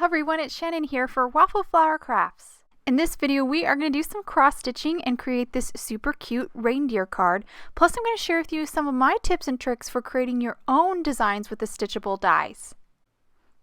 Hi everyone, it's Channin here for Waffle Flower Crafts. In this video, we are going to do some cross stitching and create this super cute reindeer card. Plus, I'm going to share with you some of my tips and tricks for creating your own designs with the Stitchable dies.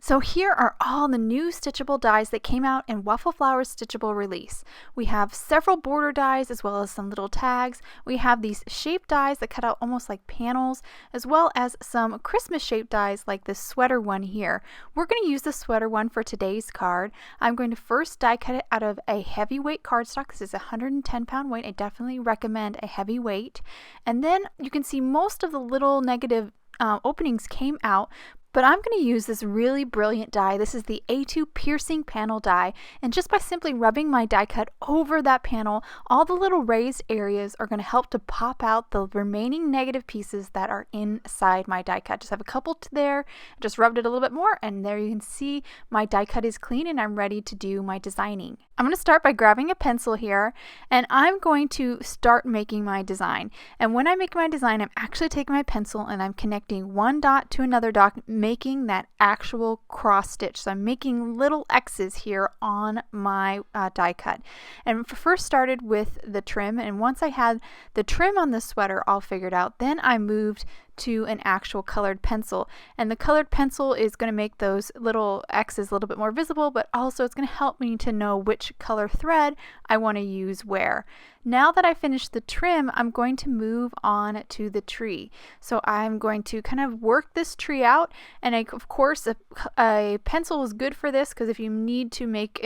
So here are all the new Stitchable dies that came out in Waffle Flower's Stitchable release. We have several border dies as well as some little tags. We have these shape dies that cut out almost like panels, as well as some Christmas shaped dies like this sweater one here. We're going to use the sweater one for today's card. I'm going to first die cut it out of a heavyweight cardstock. This is a 110-pound weight. I definitely recommend a heavy weight. And then you can see most of the little negative openings came out. But I'm going to use this really brilliant die. This is the A2 piercing panel die, and just by simply rubbing my die cut over that panel, all the little raised areas are going to help to pop out the remaining negative pieces that are inside my die cut. Just have a couple there, just rubbed it a little bit more, and there you can see my die cut is clean and I'm ready to do my designing. I'm going to start by grabbing a pencil here, and I'm going to start making my design. And when I make my design, I'm actually taking my pencil and I'm connecting one dot to another dot, making that actual cross stitch. So I'm making little X's here on my die cut. And first started with the trim, and once I had the trim on the sweater all figured out, then I moved to an actual colored pencil. And the colored pencil is going to make those little X's a little bit more visible, but also it's going to help me to know which color thread I want to use where. Now that I finished the trim, I'm going to move on to the tree. So I'm going to kind of work this tree out, and of course a pencil is good for this, because if you need to make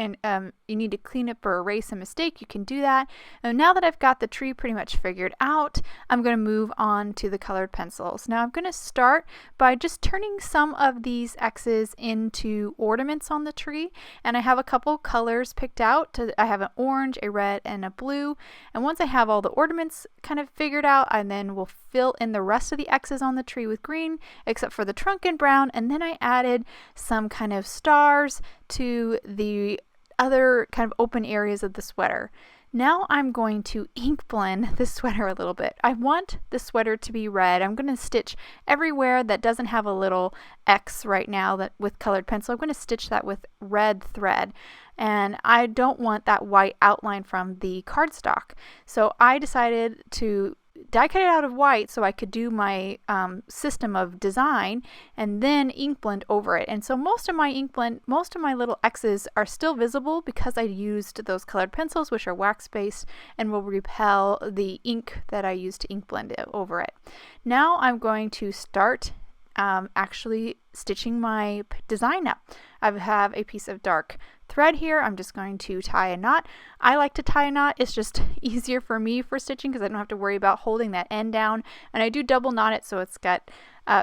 you need to clean up or erase a mistake, you can do that. And now that I've got the tree pretty much figured out, I'm going to move on to the colored pencils. Now I'm going to start by just turning some of these X's into ornaments on the tree, and I have a couple colors picked out. I have an orange, a red, and a blue. And once I have all the ornaments kind of figured out, I then will fill in the rest of the X's on the tree with green, except for the trunk in brown. And then I added some kind of stars to the other kind of open areas of the sweater. Now I'm going to ink blend this sweater a little bit. I want the sweater to be red. I'm going to stitch everywhere that doesn't have a little X right now that with colored pencil. I'm going to stitch that with red thread. And I don't want that white outline from the cardstock. So I decided to die cut it out of white so I could do my system of design and then ink blend over it. And so most of my little X's are still visible because I used those colored pencils, which are wax based and will repel the ink that I used to ink blend it over it. Now I'm going to start actually stitching my design up. I have a piece of dark thread here. I'm just going to tie a knot. I like to tie a knot. It's just easier for me for stitching because I don't have to worry about holding that end down. And I do double knot it so it's got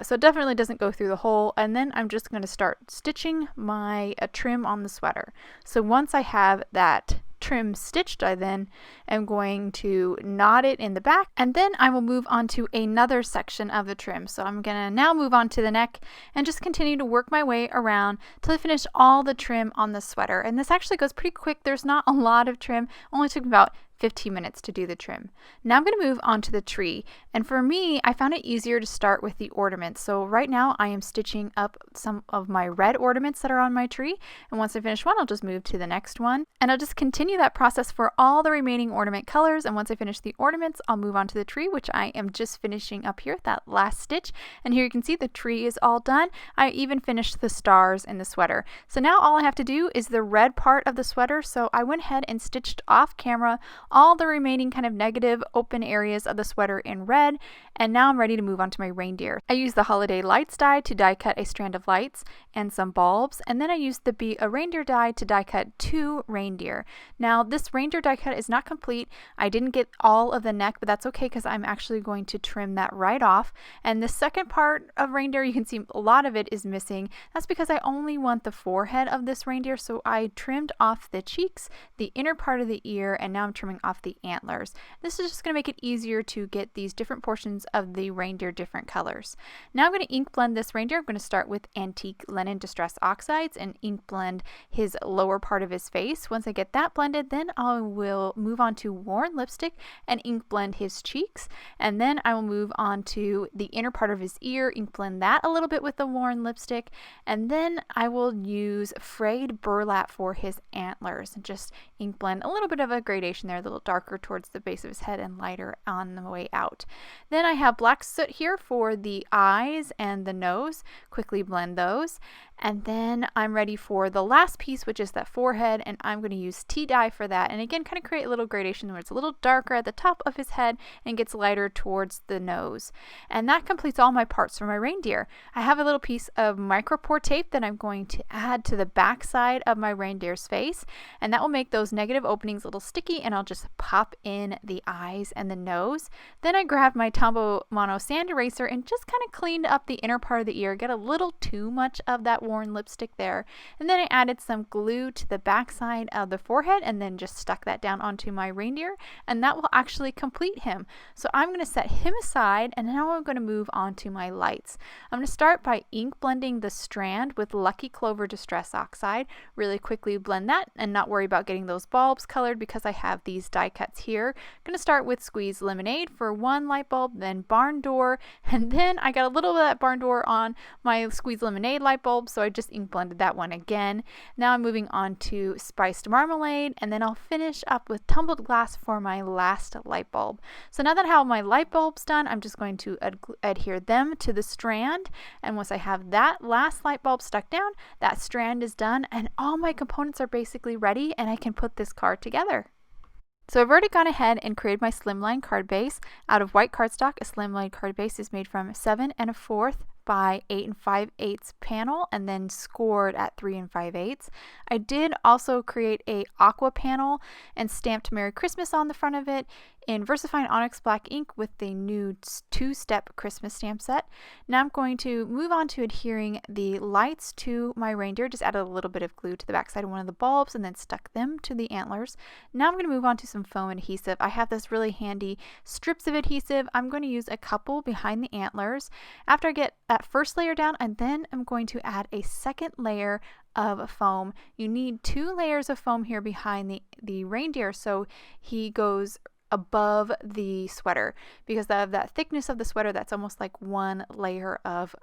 so it definitely doesn't go through the hole. And then I'm just going to start stitching my trim on the sweater. So once I have that trim stitched, I then am going to knot it in the back, and then I will move on to another section of the trim. So I'm going to now move on to the neck and just continue to work my way around till I finish all the trim on the sweater. And this actually goes pretty quick. There's not a lot of trim. Only took about 15 minutes to do the trim. Now I'm going to move on to the tree, and for me I found it easier to start with the ornaments. So right now I am stitching up some of my red ornaments that are on my tree, and once I finish one I'll just move to the next one, and I'll just continue that process for all the remaining ornament colors. And once I finish the ornaments I'll move on to the tree, which I am just finishing up here, that last stitch. And here you can see the tree is all done. I even finished the stars in the sweater. So now all I have to do is the red part of the sweater. So I went ahead and stitched off camera all the remaining kind of negative open areas of the sweater in red, and now I'm ready to move on to my reindeer. I used the holiday lights die to die cut a strand of lights and some bulbs, and then I used the Be a Reindeer die to die cut 2 reindeer. Now this reindeer die cut is not complete. I didn't get all of the neck, but that's okay because I'm actually going to trim that right off. And the second part of reindeer, you can see a lot of it is missing. That's because I only want the forehead of this reindeer, so I trimmed off the cheeks, the inner part of the ear, and now I'm trimming off the antlers. This is just going to make it easier to get these different portions versions of the reindeer different colors. Now I'm going to ink blend this reindeer. I'm going to start with Antique Linen Distress Oxides and ink blend his lower part of his face. Once I get that blended, then I will move on to Worn Lipstick and ink blend his cheeks. And then I will move on to the inner part of his ear, ink blend that a little bit with the Worn Lipstick. And then I will use Frayed Burlap for his antlers and just ink blend a little bit of a gradation there, a little darker towards the base of his head and lighter on the way out. Then I have black soot here for the eyes and the nose. Quickly blend those. And then I'm ready for the last piece, which is that forehead, and I'm going to use tea dye for that. And again, kind of create a little gradation where it's a little darker at the top of his head and gets lighter towards the nose. And that completes all my parts for my reindeer. I have a little piece of micropore tape that I'm going to add to the back side of my reindeer's face, and that will make those negative openings a little sticky, and I'll just pop in the eyes and the nose. Then I grabbed my Tombow Mono sand eraser and just kind of cleaned up the inner part of the ear, get a little too much of that Worn Lipstick there. And then I added some glue to the back side of the forehead and then just stuck that down onto my reindeer, and that will actually complete him. So I'm going to set him aside, and now I'm going to move on to my lights. I'm going to start by ink blending the strand with Lucky Clover Distress Oxide. Really quickly blend that and not worry about getting those bulbs colored because I have these die cuts here. I'm going to start with Squeeze Lemonade for one light bulb, then Barn Door, and then I got a little bit of that Barn Door on my Squeeze Lemonade light bulb, so I just ink blended that one again. Now I'm moving on to Spiced Marmalade, and then I'll finish up with Tumbled Glass for my last light bulb. So now that I have my light bulbs done, I'm just going to adhere them to the strand, and once I have that last light bulb stuck down, that strand is done, and all my components are basically ready, and I can put this card together. So I've already gone ahead and created my slimline card base out of white cardstock. A slimline card base is made from 7 1/4 by 8 5/8 panel and then scored at 3 5/8. I did also create a aqua panel and stamped Merry Christmas on the front of it in VersaFine Onyx Black ink with the new 2-step Christmas stamp set. Now I'm going to move on to adhering the lights to my reindeer. Just added a little bit of glue to the backside of one of the bulbs and then stuck them to the antlers. Now I'm going to move on to some foam adhesive. I have this really handy strips of adhesive. I'm going to use a couple behind the antlers. After I get that first layer down, and then I'm going to add a second layer of foam. You need 2 layers of foam here behind the reindeer so he goes above the sweater, because of that thickness of the sweater, that's almost like 1 layer of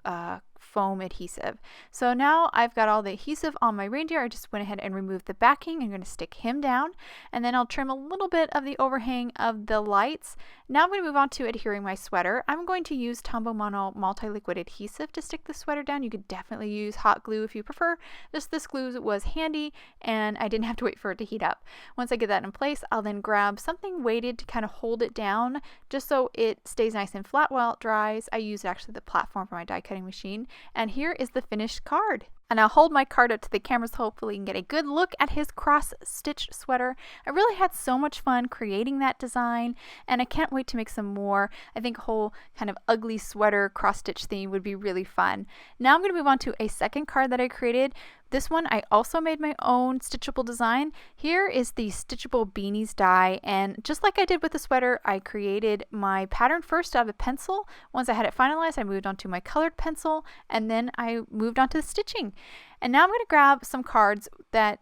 foam adhesive. So now I've got all the adhesive on my reindeer. I just went ahead and removed the backing. I'm going to stick him down, and then I'll trim a little bit of the overhang of the lights. Now I'm going to move on to adhering my sweater. I'm going to use Tombow Mono multi-liquid adhesive to stick the sweater down. You could definitely use hot glue if you prefer. Just this glue was handy, and I didn't have to wait for it to heat up. Once I get that in place, I'll then grab something weighted to kind of hold it down just so it stays nice and flat while it dries. I use actually the platform for my die cutting machine. And here is the finished card. And I'll hold my card up to the camera so hopefully you can get a good look at his cross-stitch sweater. I really had so much fun creating that design, and I can't wait to make some more. I think a whole kind of ugly sweater cross-stitch theme would be really fun. Now I'm going to move on to a second card that I created. This one I also made my own stitchable design. Here is the Stitchable Beanies die, and just like I did with the sweater, I created my pattern first out of a pencil. Once I had it finalized, I moved on to my colored pencil, and then I moved on to the stitching. And now I'm going to grab some cards that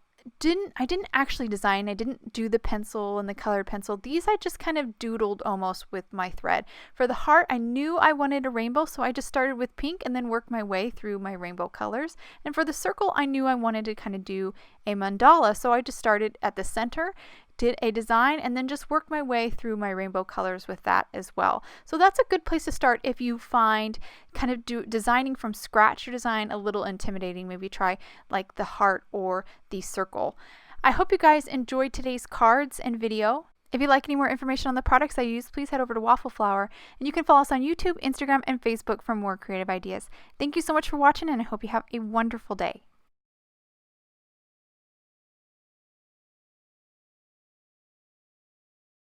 I didn't actually design. I didn't do the pencil and the colored pencil. These I just kind of doodled almost with my thread. For the heart, I knew I wanted a rainbow, so I just started with pink and then worked my way through my rainbow colors. And for the circle, I knew I wanted to kind of do a mandala, so I just started at the center, did a design, and then just worked my way through my rainbow colors with that as well. So that's a good place to start if you find kind of designing from scratch your design a little intimidating. Maybe try like the heart or the circle. I hope you guys enjoyed today's cards and video. If you'd like any more information on the products I use, please head over to Waffle Flower, and you can follow us on YouTube, Instagram, and Facebook for more creative ideas. Thank you so much for watching, and I hope you have a wonderful day.